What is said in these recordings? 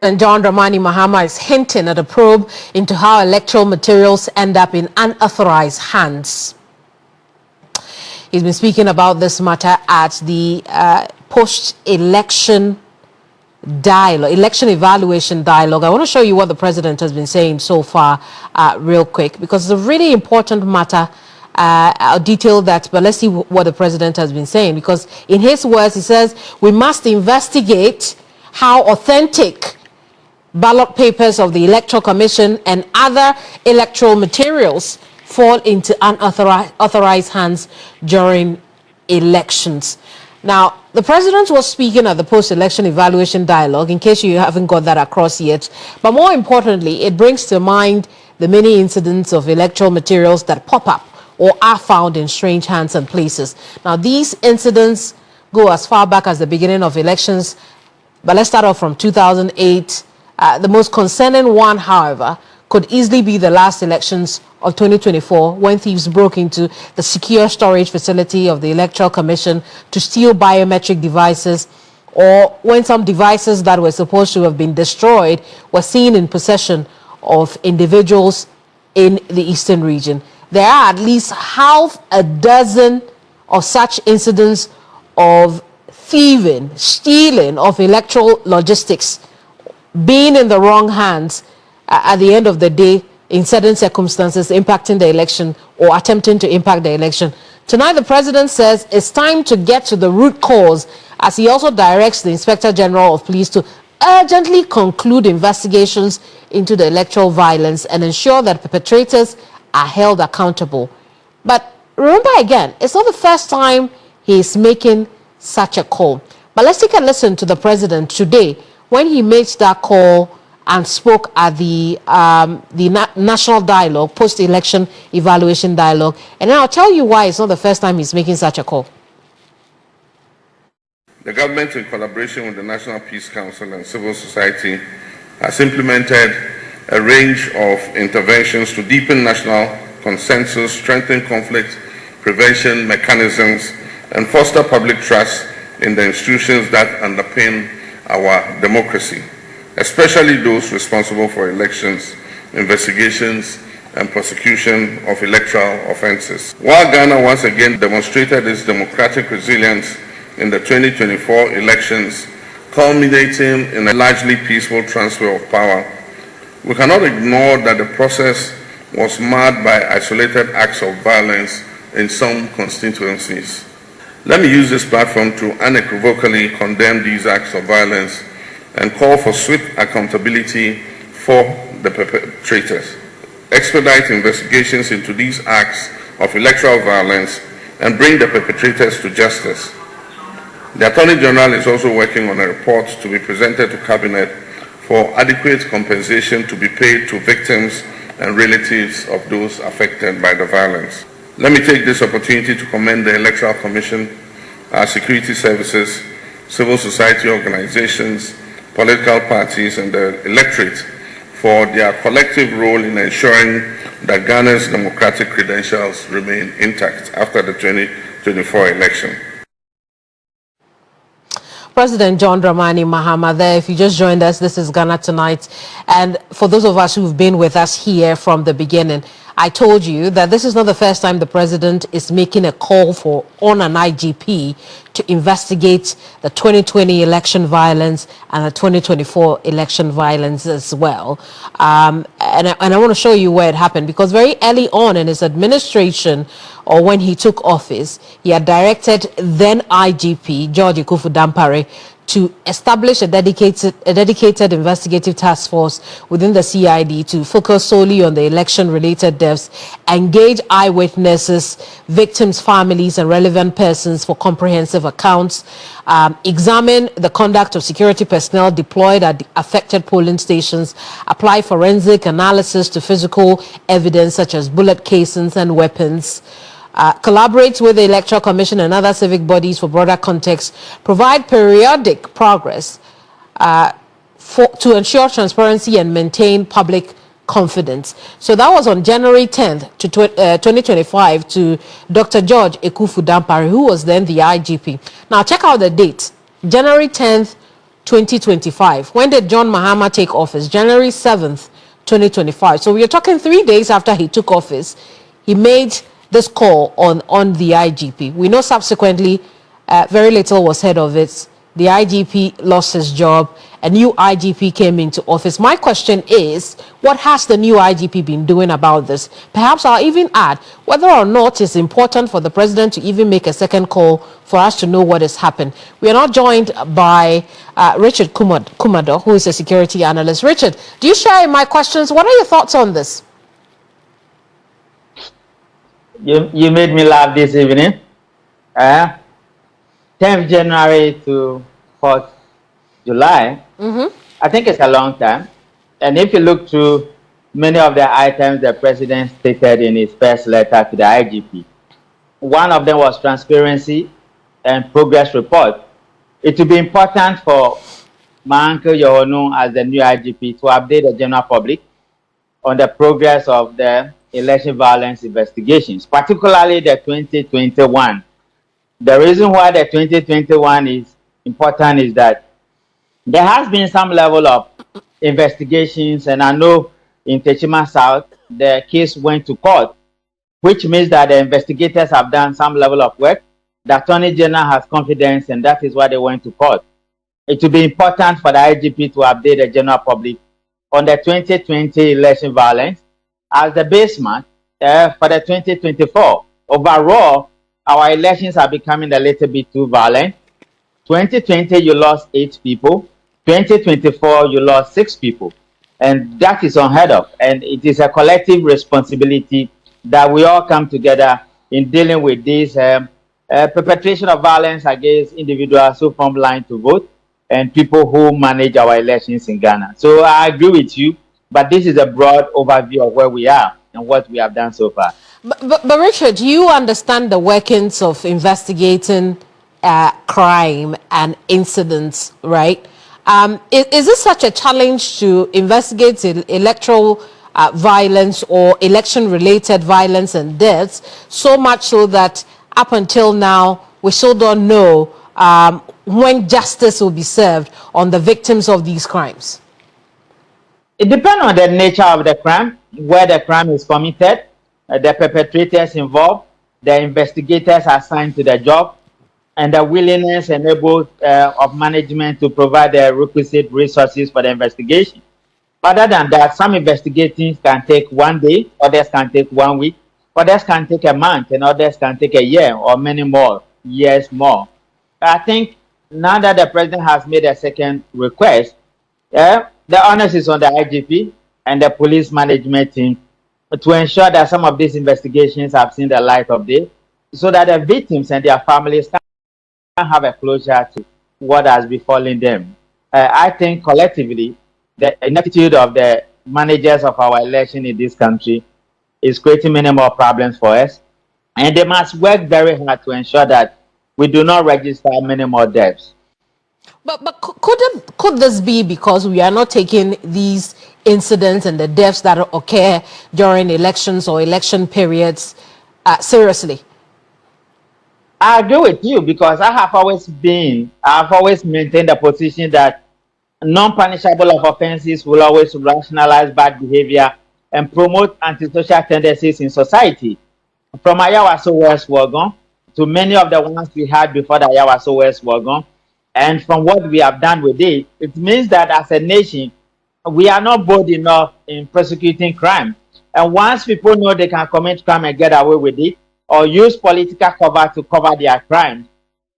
And John Dramani Mahama is hinting at a probe into how electoral materials end up in unauthorized hands. He's been speaking about this matter at the post-election dialogue, election evaluation dialogue. I want to show you what the president has been saying so far real quick, because it's a really important matter. I'll detail that, but let's see what the president has been saying, because in his words, he says, we must investigate how authentic ballot papers of the Electoral Commission and other electoral materials fall into unauthorized hands during elections. Now, the president was speaking at the post-election evaluation dialogue, in case you haven't got that across yet. But more importantly, it brings to mind the many incidents of electoral materials that pop up or are found in strange hands and places. Now, these incidents go as far back as the beginning of elections, but let's start off from 2008. The most concerning one, however, could easily be the last elections of 2024, when thieves broke into the secure storage facility of the Electoral Commission to steal biometric devices, or when some devices that were supposed to have been destroyed were seen in possession of individuals in the eastern region. There are at least half a dozen of such incidents of thieving, stealing of electoral logistics, being in the wrong hands at the end of the day in certain circumstances, impacting the election or attempting to impact the election. Tonight, the president says it's time to get to the root cause, as he also directs the Inspector General of Police to urgently conclude investigations into the electoral violence and ensure that perpetrators are held accountable. But remember again, it's not the first time he is making such a call. But let's take a listen to the president today when he made that call and spoke at the national dialogue, post-election evaluation dialogue. And then I'll tell you why it's not the first time he's making such a call. The government, in collaboration with the National Peace Council and civil society, has implemented a range of interventions to deepen national consensus, strengthen conflict prevention mechanisms, and foster public trust in the institutions that underpin our democracy, especially those responsible for elections, investigations, and prosecution of electoral offenses. While Ghana once again demonstrated its democratic resilience in the 2024 elections, culminating in a largely peaceful transfer of power, we cannot ignore that the process was marred by isolated acts of violence in some constituencies. Let me use this platform to unequivocally condemn these acts of violence and call for swift accountability for the perpetrators, expedite investigations into these acts of electoral violence, and bring the perpetrators to justice. The Attorney General is also working on a report to be presented to Cabinet for adequate compensation to be paid to victims and relatives of those affected by the violence. Let me take this opportunity to commend the Electoral Commission, our security services, civil society organizations, political parties, and the electorate for their collective role in ensuring that Ghana's democratic credentials remain intact after the 2024 election. President John Dramani Mahama there. If you just joined us, this is Ghana Tonight. And for those of us who've been with us here from the beginning, I told you that this is not the first time the president is making a call on an IGP to investigate the 2020 election violence and the 2024 election violence as well. And I want to show you where it happened, because very early on in his administration, or when he took office, he had directed then IGP George Ekufu Dampare to establish a dedicated investigative task force within the CID to focus solely on the election-related deaths, engage eyewitnesses, victims' families, and relevant persons for comprehensive accounts, examine the conduct of security personnel deployed at the affected polling stations, apply forensic analysis to physical evidence such as bullet casings and weapons, collaborates with the Electoral Commission and other civic bodies for broader context, provide periodic progress to ensure transparency and maintain public confidence. So that was on January 10th to 2025 to Dr. George Ekufu Dampare, who was then the IGP. Now check out the date, January 10th, 2025. When did John Mahama take office? January 7th, 2025. So we are talking 3 days after he took office. He made this call on the IGP. We know subsequently very little was heard of it. The IGP lost his job. A new IGP came into office. My question is, what has the new IGP been doing about this? Perhaps I'll even add whether or not it's important for the president to even make a second call for us to know what has happened. We are not joined by Richard Kumado, who is a security analyst. Richard, do you share my questions? What are your thoughts on this? You made me laugh this evening. 10th January to 4th July, I think it's a long time. And if you look through many of the items the president stated in his first letter to the IGP, one of them was transparency and progress report. It will be important for my uncle Yohonu as the new IGP to update the general public on the progress of the election violence investigations, particularly the 2021. The reason why the 2021 is important is that there has been some level of investigations, and I know in Techima South, the case went to court, which means that the investigators have done some level of work. The Attorney General has confidence, and that is why they went to court. It will be important for the IGP to update the general public on the 2020 election violence as the basement for the 2024. Overall, our elections are becoming a little bit too violent. 2020, you lost 8 people. 2024, you lost 6 people. And that is unheard of. And it is a collective responsibility that we all come together in dealing with this perpetration of violence against individuals who form line to vote and people who manage our elections in Ghana. So I agree with you, but this is a broad overview of where we are and what we have done so far. But Richard, you understand the workings of investigating crime and incidents, right? Is this such a challenge to investigate electoral violence or election-related violence and deaths, so much so that up until now, we still don't know when justice will be served on the victims of these crimes? It depends on the nature of the crime, where the crime is committed, the perpetrators involved, the investigators assigned to the job, and the willingness and able of management to provide the requisite resources for the investigation. Other than that, some investigations can take 1 day, others can take 1 week, others can take a month, and others can take a year or many more years more. I think now that the president has made a second request, the onus is on the IGP and the police management team to ensure that some of these investigations have seen the light of day, so that the victims and their families can have a closure to what has befallen them. I think collectively, the ineptitude of the managers of our election in this country is creating many more problems for us, and they must work very hard to ensure that we do not register many more deaths. But could this be because we are not taking these incidents and the deaths that occur during elections or election periods seriously? I agree with you, because I've always maintained the position that non-punishable offenses will always rationalize bad behavior and promote antisocial tendencies in society. From Ayawaso West Wagon to many of the ones we had before the Ayawaso West Wagon, and from what we have done with it, it means that as a nation, we are not bold enough in prosecuting crime. And once people know they can commit crime and get away with it, or use political cover to cover their crimes,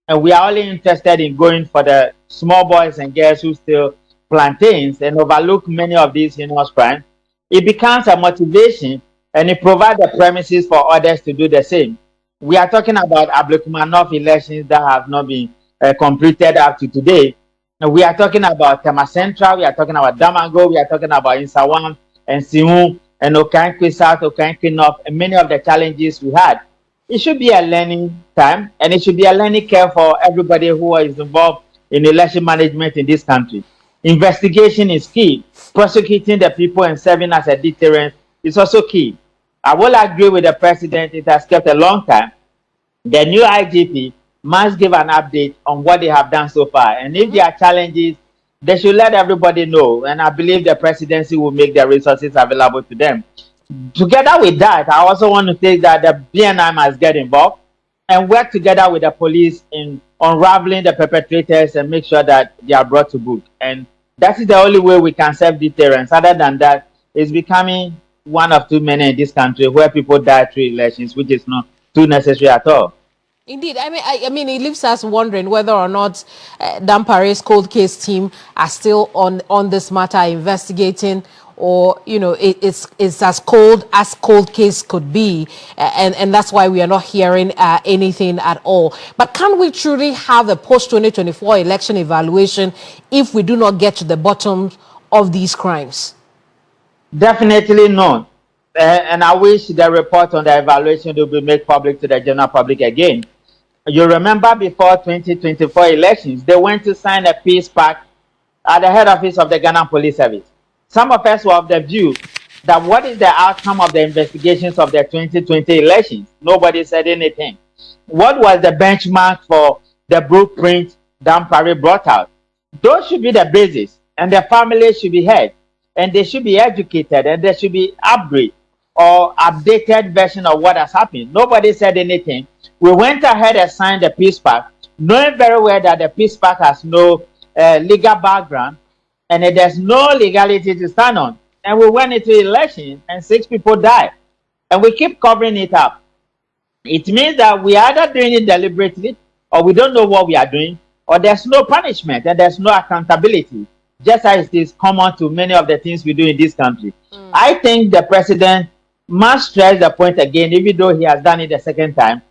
and we are only interested in going for the small boys and girls who steal plantains and overlook many of these heinous crimes, it becomes a motivation, and it provides the premises for others to do the same. We are talking about Ablekumanov elections that have not been completed up to today. And we are talking about Tema Central, we are talking about Damango, we are talking about Insawam and Simu and Okankwe South, Okankwe North, and many of the challenges we had. It should be a learning time, and it should be a learning curve for everybody who is involved in election management in this country. Investigation is key. Prosecuting the people and serving as a deterrent is also key. I will agree with the president, it has kept a long time. The new IGP must give an update on what they have done so far. And if there are challenges They should let everybody know, and I believe the presidency will make the resources available to them. Together with that, I also want to say that the BNI must get involved and work together with the police in unraveling the perpetrators and make sure that they are brought to book. And that is the only way we can serve deterrence. Other than that, it's becoming one of too many in this country where people die through elections, which is not too necessary at all. Indeed, I mean, it leaves us wondering whether or not Dampare's cold case team are still on this matter, investigating, or it's as cold case could be, and that's why we are not hearing anything at all. But can we truly have a post-2024 election evaluation if we do not get to the bottom of these crimes? Definitely not. And I wish the report on the evaluation will be made public to the general public again. You remember before 2024 elections, they went to sign a peace pact at the head office of the Ghana Police Service. Some of us were of the view that what is the outcome of the investigations of the 2020 elections? Nobody said anything. What was the benchmark for the blueprint Dampare brought out? Those should be the basis, and the families should be heard, and they should be educated, and there should be upgrade or updated version of what has happened. Nobody said anything. We went ahead and signed the peace pact, knowing very well that the peace pact has no legal background and there's no legality to stand on. And we went into election and 6 people died. And we keep covering it up. It means that we are either doing it deliberately, or we don't know what we are doing, or there's no punishment and there's no accountability, just as it is common to many of the things we do in this country. I think the president must stress the point again, even though he has done it the second time,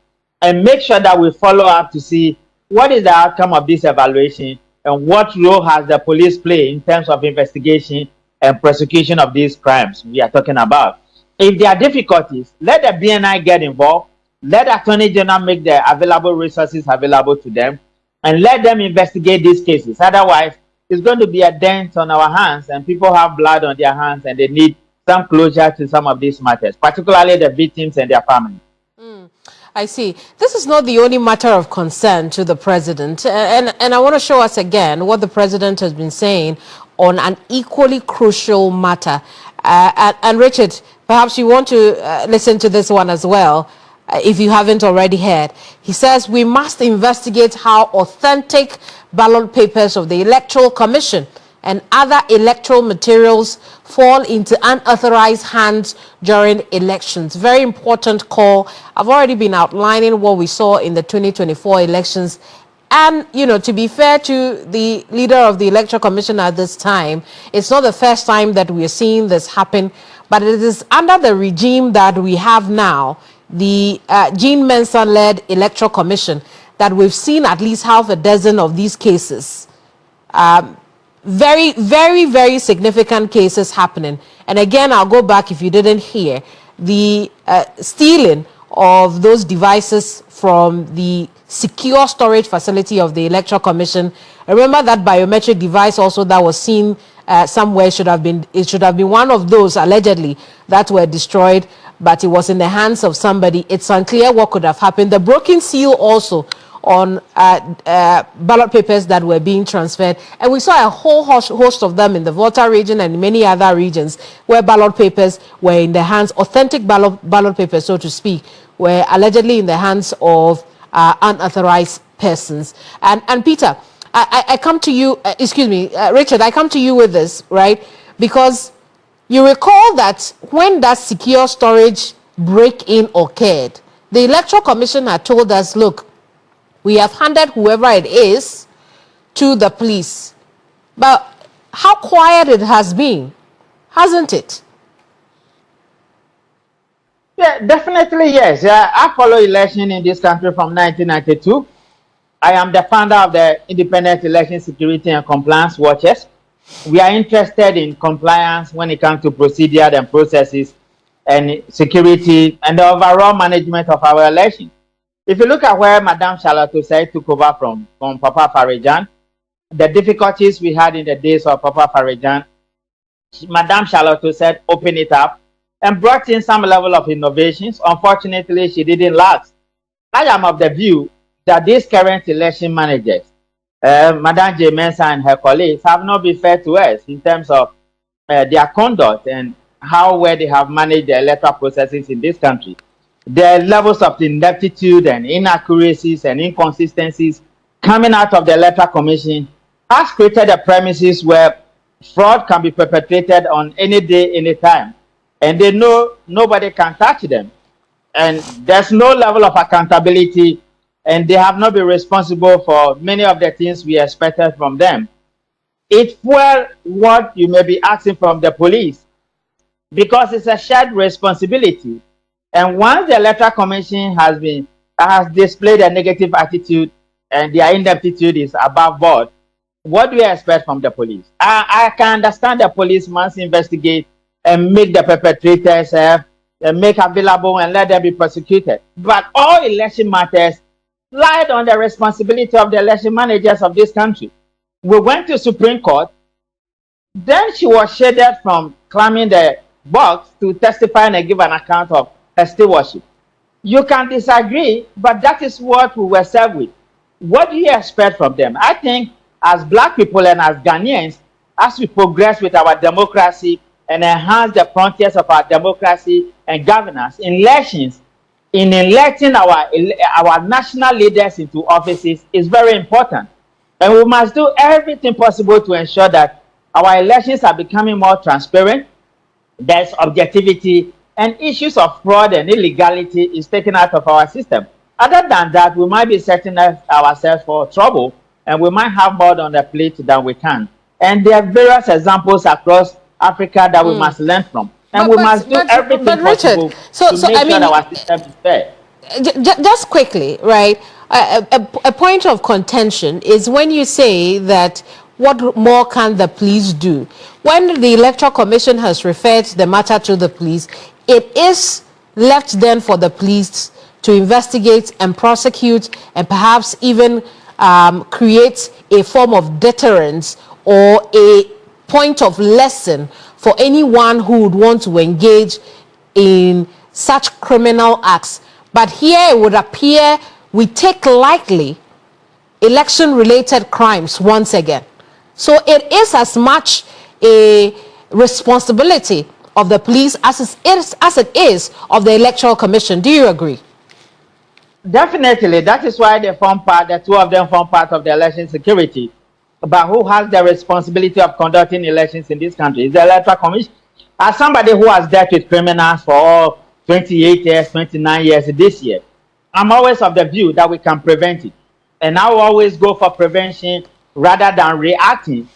and make sure that we follow up to see what is the outcome of this evaluation and what role has the police play in terms of investigation and prosecution of these crimes we are talking about. If there are difficulties, let the BNI get involved, let the Attorney General make the available resources available to them, and let them investigate these cases. Otherwise, it's going to be a dent on our hands, and people have blood on their hands, and they need some closure to some of these matters, particularly the victims and their families. I see. This is not the only matter of concern to the president. And I want to show us again what the president has been saying on an equally crucial matter. And Richard, perhaps you want to listen to this one as well, if you haven't already heard. He says we must investigate how authentic ballot papers of the Electoral Commission and other electoral materials fall into unauthorized hands during elections. Very important call. I've already been outlining what we saw in the 2024 elections. And, to be fair to the leader of the Electoral Commission at this time, it's not the first time that we're seeing this happen, but it is under the regime that we have now, the Jean Mensah-led Electoral Commission, that we've seen at least half a dozen of these cases. Very, very, very significant cases happening. And again, I'll go back if you didn't hear, the stealing of those devices from the secure storage facility of the Electoral Commission. Remember that biometric device also that was seen somewhere should have been one of those allegedly that were destroyed, but it was in the hands of somebody. It's unclear what could have happened. The broken seal also on ballot papers that were being transferred. And we saw a whole host of them in the Volta region and many other regions where ballot papers were in the hands, authentic ballot papers, so to speak, were allegedly in the hands of unauthorized persons. And Peter, I come to you, Richard, I come to you with this, right? Because you recall that when that secure storage break-in occurred, the Electoral Commission had told us, look, we have handed whoever it is to the police. But how quiet it has been, hasn't it? Yeah, definitely yes. I follow election in this country from 1992. I am the founder of the Independent Election Security and Compliance Watchers. We are interested in compliance when it comes to procedure and processes and security and the overall management of our election. If you look at where Madame Charlotte Osei took over from Papa Farijan, the difficulties we had in the days of Papa Farijan, Madame Charlotte Osei opened it up and brought in some level of innovations. Unfortunately, she didn't last. I am of the view that these current election managers, Madam J. Mensah and her colleagues have not been fair to us in terms of their conduct and how well they have managed the electoral processes in this country. The levels of ineptitude and inaccuracies and inconsistencies coming out of the Electoral Commission has created a premises where fraud can be perpetrated on any day, any time. And they know nobody can touch them. And there's no level of accountability, and they have not been responsible for many of the things we expected from them. It's well what you may be asking from the police, because it's a shared responsibility. And once the Electoral Commission has displayed a negative attitude and their ineptitude is above board, what do you expect from the police? I can understand the police must investigate and make the perpetrators make available and let them be prosecuted. But all election matters lied on the responsibility of the election managers of this country. We went to Supreme Court. Then she was shaded from climbing the box to testify and give an account of her stewardship. You can disagree, but that is what we were served with. What do you expect from them? I think as Black people and as Ghanaians, as we progress with our democracy and enhance the frontiers of our democracy and governance, elections, in electing our national leaders into offices is very important. And we must do everything possible to ensure that our elections are becoming more transparent, there's objectivity, and issues of fraud and illegality is taken out of our system. Other than that, we might be setting ourselves for trouble, and we might have more on the plate than we can. And there are various examples across Africa that we must learn from. And we must do everything possible to make sure that our system is fair. Just quickly, right? A point of contention is when you say that what more can the police do? When the Electoral Commission has referred the matter to the police, it is left then for the police to investigate and prosecute and perhaps even create a form of deterrence or a point of lesson for anyone who would want to engage in such criminal acts. But here it would appear we take lightly election-related crimes once again. So it is as much a responsibility of the police as it is of the Electoral Commission. Do you agree? Definitely. That is why they form part, the two of them form part of the election security. But who has the responsibility of conducting elections in this country? Is the Electoral Commission. As somebody who has dealt with criminals for 28 years, 29 years this year, I'm always of the view that we can prevent it. And I will always go for prevention rather than reacting.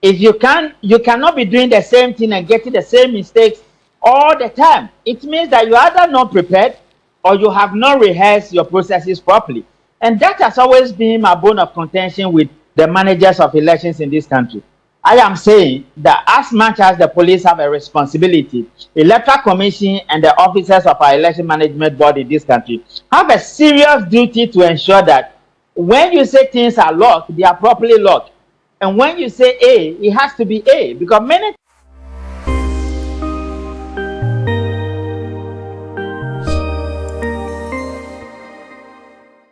If you cannot be doing the same thing and getting the same mistakes all the time. It means that you are either not prepared or you have not rehearsed your processes properly. And that has always been my bone of contention with the managers of elections in this country. I am saying that as much as the police have a responsibility, Electoral Commission and the officers of our election management board in this country have a serious duty to ensure that when you say things are locked, they are properly locked. And when you say A, it has to be A, because many